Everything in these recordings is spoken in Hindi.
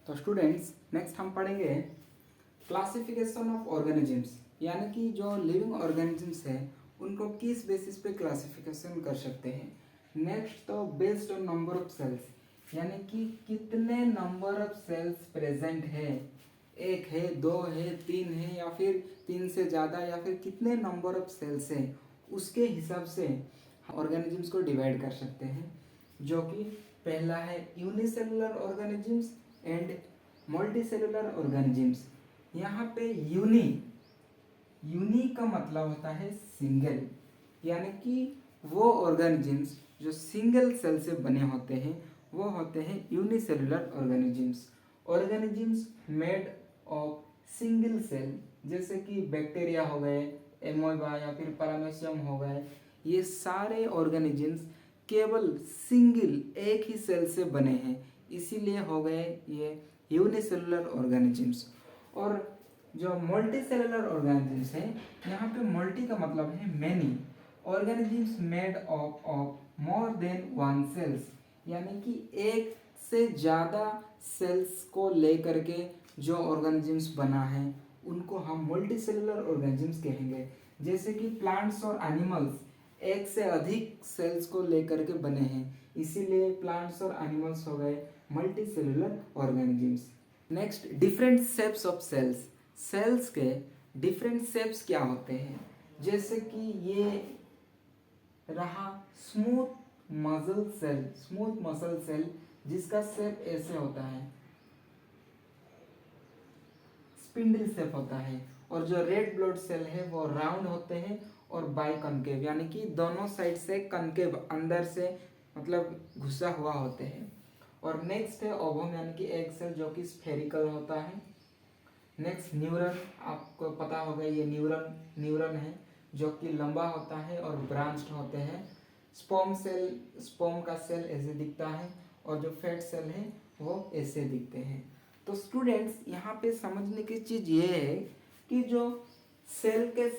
तो स्टूडेंट्स नेक्स्ट हम पढ़ेंगे क्लासिफिकेशन ऑफ ऑर्गेनिजम्स, यानी कि जो लिविंग ऑर्गेनिजम्स है उनको किस बेसिस पे क्लासिफिकेशन कर सकते हैं। नेक्स्ट तो based on number of cells, यानी कि कितने नंबर ऑफ सेल्स प्रेजेंट है, एक है, दो है, तीन है, या फिर तीन से ज़्यादा, या फिर कितने नंबर ऑफ सेल्स है, उसके हिसाब से ऑर्गेनिजम्स को डिवाइड कर सकते हैं। जो कि पहला है unicellular organisms and multicellular organisms. यहाँ पे यूनी का मतलब होता है सिंगल, यानी कि वो ऑर्गेनिजम्स जो सिंगल सेल से बने होते हैं वो होते हैं unicellular organisms. Organisms made of single cell, जैसे कि बैक्टीरिया हो गए, एमोइबा या फिर पैरामीशियम हो गए, ये सारे ऑर्गेनिजम्स केवल सिंगल एक ही सेल से बने हैं, इसीलिए हो गए ये यूनिसेलुलर ऑर्गेनिजम्स। और जो मल्टी सेलुलर ऑर्गेनिजम्स है, यहाँ पे मल्टी का मतलब है many, organisms made of more than one cells, यानी कि एक से ज़्यादा सेल्स को लेकर के जो ऑर्गेनिजम्स बना है उनको हम मल्टी सेलुलर ऑर्गेनिजम्स कहेंगे। जैसे कि प्लांट्स और एनिमल्स एक से अधिक सेल्स को लेकर के बने हैं, इसीलिए प्लांट्स और एनिमल्स हो गए multi cellular organisms. Next different shapes of cells. Cells के डिफरेंट शेप्स क्या होते हैं, जैसे कि ये रहा स्मूथ मसल सेल जिसका शेप ऐसे होता है, स्पिंडल शेप होता है। और जो रेड ब्लड सेल है वो राउंड होते हैं और बाइकॉन्केव, यानी कि दोनों साइड से कनकेव, अंदर से मतलब घुसा हुआ होते हैं। और नेक्स्ट है ओवम, यानी कि एग सेल जो कि स्फेरिकल होता है। नेक्स्ट न्यूरन, आपको पता होगा ये न्यूरन है जो कि लंबा होता है और ब्रांच्ड होते हैं। स्पर्म का सेल ऐसे दिखता है, और जो फैट सेल है वो ऐसे दिखते हैं। तो स्टूडेंट्स यहाँ पे समझने की चीज़ ये है कि जो सेल के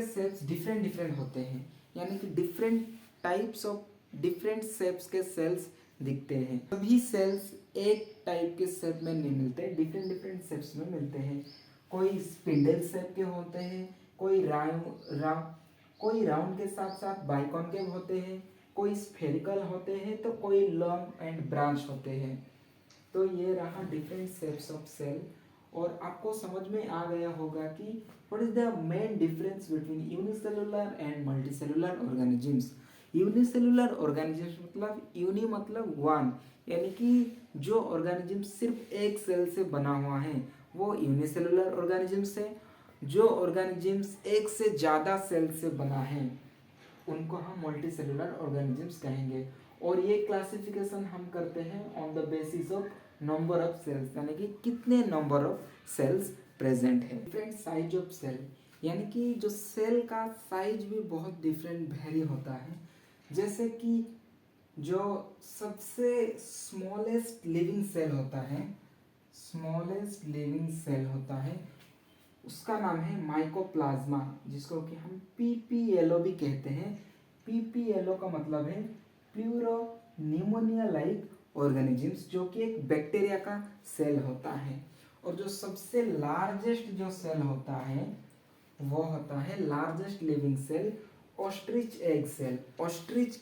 शेप्स डिफरेंट होते हैं, यानी कि डिफरेंट शेप्स के सेल्स दिखते हैं। सभी सेल्स एक टाइप के शेप में नहीं मिलते, डिफरेंट शेप्स में मिलते हैं। कोई स्पिंडल शेप के होते हैं, कोई राउंड के साथ साथ बाइकॉन्केव होते हैं, कोई स्फेरिकल होते हैं, तो कोई लॉन्ग एंड ब्रांच होते हैं। तो ये रहा डिफरेंट शेप्स ऑफ सेल। और आपको समझ में आ गया होगा कि what is the main difference between unicellular and multicellular organisms. Unicellular organisms मतलब यूनि मतलब वन, यानी कि जो ऑर्गेनिज्म सिर्फ एक सेल से बना हुआ है वो यूनिसेलुलर ऑर्गेनिजम्स है। जो ऑर्गेनिजम्स एक से ज़्यादा सेल से बना है उनको हम मल्टीसेलुलर ऑर्गेनिजम्स कहेंगे। और ये क्लासिफिकेशन हम करते हैं on the basis of number of cells, यानी कि कितने नंबर ऑफ सेल्स प्रेजेंट है। डिफरेंट साइज ऑफ सेल, यानी कि जो सेल का साइज भी बहुत डिफरेंट वेरी होता है। जैसे कि जो सबसे स्मॉलेस्ट लिविंग सेल होता है उसका नाम है माइकोप्लाज्मा, जिसको कि हम पीपीएलओ भी कहते हैं। पीपीएलओ का मतलब है प्यूरो न्यूमोनिया लाइक ऑर्गेनिजम्स, जो कि एक बैक्टीरिया का सेल होता है। और जो सबसे लार्जेस्ट जो सेल होता है वो होता है largest living cell ostrich egg cell. Ostrich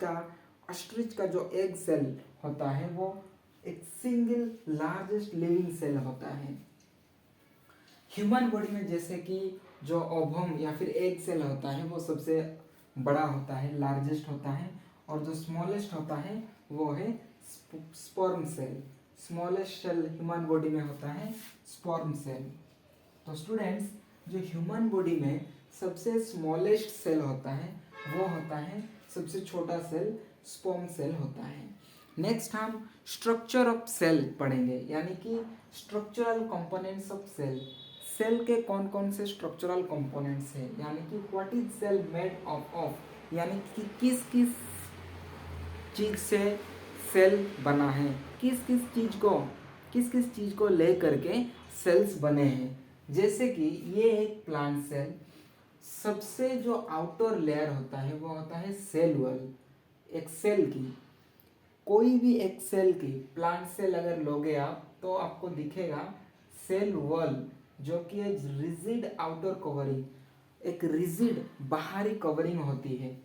का जो एग सेल होता है वो एक सिंगल लार्जेस्ट लिविंग सेल होता है। ह्यूमन बॉडी में जैसे कि जो ओवम या फिर एग सेल होता है वो सबसे बड़ा होता है, लार्जेस्ट होता है। और जो स्मॉलेस्ट होता है वो है sperm cell. Smallest cell human body में होता है स्पर्म सेल। तो स्टूडेंट्स, जो ह्यूमन बॉडी में सबसे स्मॉलेस्ट सेल होता है वो होता है, सबसे छोटा सेल स्पर्म सेल होता है। नेक्स्ट हम स्ट्रक्चर ऑफ सेल पढ़ेंगे, यानी कि structural components of cell. Cell के कौन कौन से स्ट्रक्चरल कंपोनेंट्स हैं, यानी कि what is cell made of, यानी कि किस किस चीज़ से सेल बना है, किस किस चीज़ को ले करके सेल्स बने हैं। जैसे कि ये एक प्लांट सेल, सबसे जो आउटर लेयर होता है वो होता है सेल वॉल, एक सेल की। कोई भी एक सेल की प्लांट सेल अगर लोगे आप तो आपको दिखेगा सेल वॉल, जो कि एक रिजिड आउटर कवरिंग, एक रिजिड बाहरी कवरिंग होती है।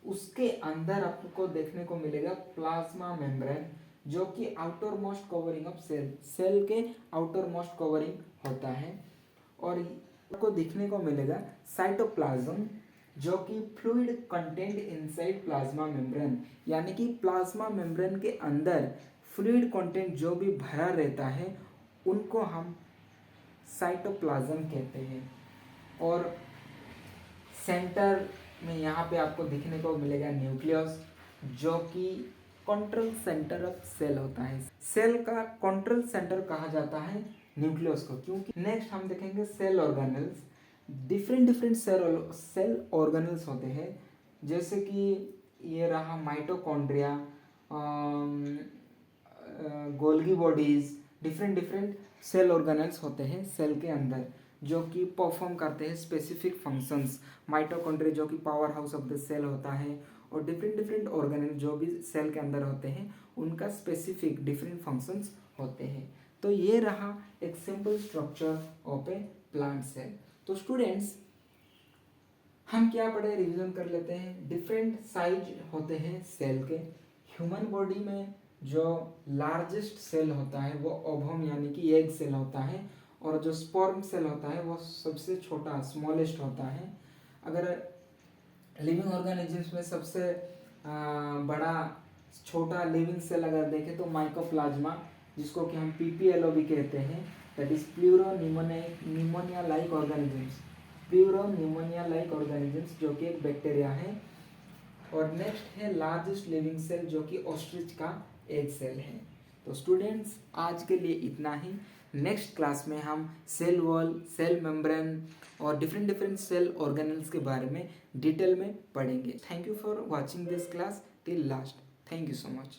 उसके अंदर आपको देखने को मिलेगा प्लाज्मा मेम्ब्रेन, जो कि outer most covering of cell, cell के आउटर मोस्ट कवरिंग होता है। और आपको दिखने को मिलेगा साइटोप्लाज्म, जो कि fluid content inside plasma membrane, यानी कि प्लाज्मा मेम्ब्रेन के अंदर फ्लूइड कंटेंट जो भी भरा रहता है उनको हम साइटोप्लाज्म कहते हैं। और सेंटर में यहाँ पे आपको दिखने को मिलेगा न्यूक्लियस, जो कि कंट्रोल सेंटर ऑफ सेल होता है। सेल का कंट्रोल सेंटर कहा जाता है न्यूक्लियस को, क्योंकि नेक्स्ट हम देखेंगे cell organelles. Different cell organelles होते हैं, जैसे कि ये रहा mitochondria, Golgi bodies, different cell organelles होते हैं सेल के अंदर, जो कि परफॉर्म करते हैं स्पेसिफिक फंक्शंस। माइटोकॉन्ड्रिया जो कि power house of the cell होता है, और डिफरेंट ऑर्गेनल जो भी सेल के अंदर होते हैं उनका स्पेसिफिक डिफरेंट फंक्शंस होते हैं। तो ये रहा एक simple structure of a plant cell. तो स्टूडेंट्स, हम क्या पढ़े, रिवीजन कर लेते हैं। डिफरेंट साइज होते हैं सेल के। ह्यूमन बॉडी में जो लार्जेस्ट सेल होता है वो ओवम यानी कि एग सेल होता है, और जो स्पर्म सेल होता है वो सबसे छोटा स्मॉलेस्ट होता है। अगर लिविंग ऑर्गेनिजम्स में सबसे बड़ा छोटा लिविंग सेल अगर देखें तो माइकोप्लाज्मा, जिसको कि हम पीपीएलओ भी कहते हैं, that is pleuro pneumonia like organisms, pleuro pneumonia like organisms, जो कि एक बैक्टीरिया है। और नेक्स्ट है लार्जेस्ट लिविंग सेल, जो कि ऑस्ट्रिच का एग सेल है। तो स्टूडेंट्स, आज के लिए इतना ही। नेक्स्ट क्लास में हम सेल वॉल, सेल मेम्ब्रेन और डिफरेंट सेल ऑर्गेनल्स के बारे में डिटेल में पढ़ेंगे। Thank you for watching this class till last. Thank you so much.